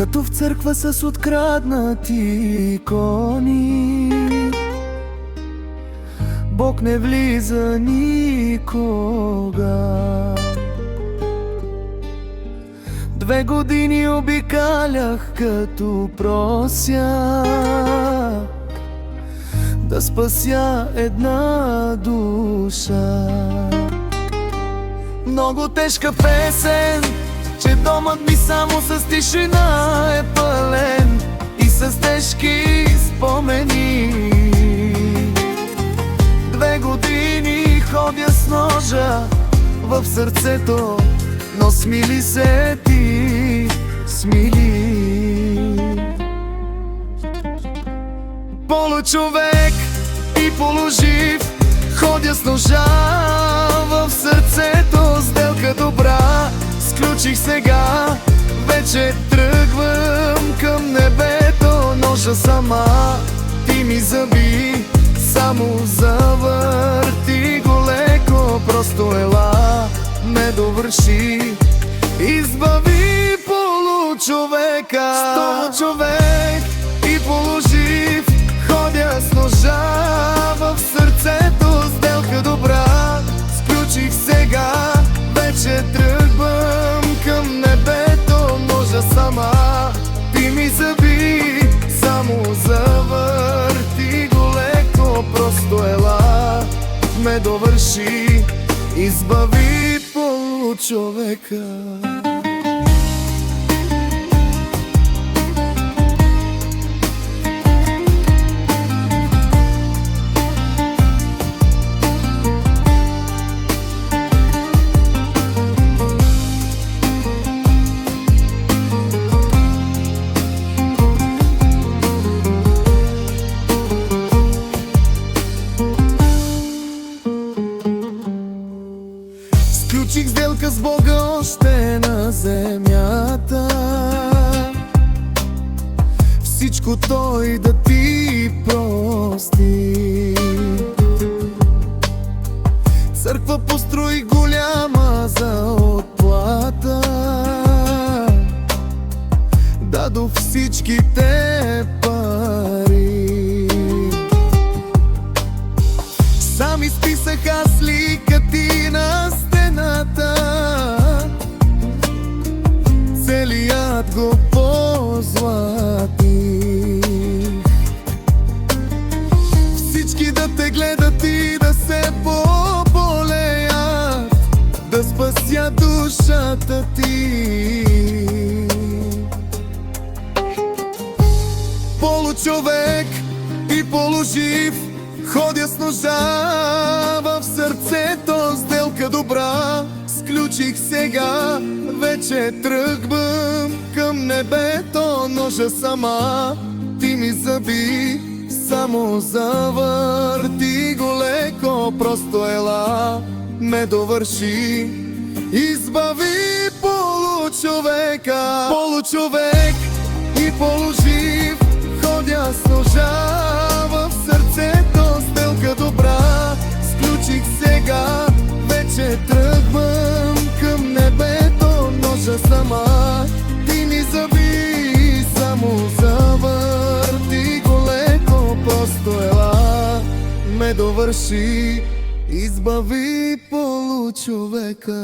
като в църква с откраднати икони. Бог не влиза никога. 2 години обикалях като просяк да спася една душа. Много тежка песен, че домът ми само с тишина е пълен и с тежки спомени. 2 години ходя с ножа в сърцето, но смили се ти, смили. Получовек и полужив, ходя с ножа в сърцето, сделка добра сключих сега. Вече тръгвам към небето, ножа сама ти ми заби, само завърти го леко, просто ела ме довърши, избави получовека. 100 човек и полужив, ходя с ножа в сърцето, сделка добра сключих сега. Вече тръгвам към небето, ножа сама ти ми заби, само завърти го леко, просто ела ме довърши, избави получовека. Сключих сделка с Бога още на земята, всичко Той да ти прости. Църква построи голяма за отплата, дадох всичките пари. Сам изписах аз лика ти на стената, целият го позлатих. Всички да те гледат и да се поболеят, да спася душата ти. Получовек и полужив, ходя с ножа в сърцето, сделка добра сключих сега. Вече тръгвам към небето, ножа сама ти ми заби, само завърти го леко, просто ела ме довърши, избави получовека. Получовек и полужив, ходя с ножа в сърцето, сделка добра сключих сега. Вече тръгвам към небето, ножа сама ти ми заби, само завърти го леко, просто ела ме довърши, избави получовека.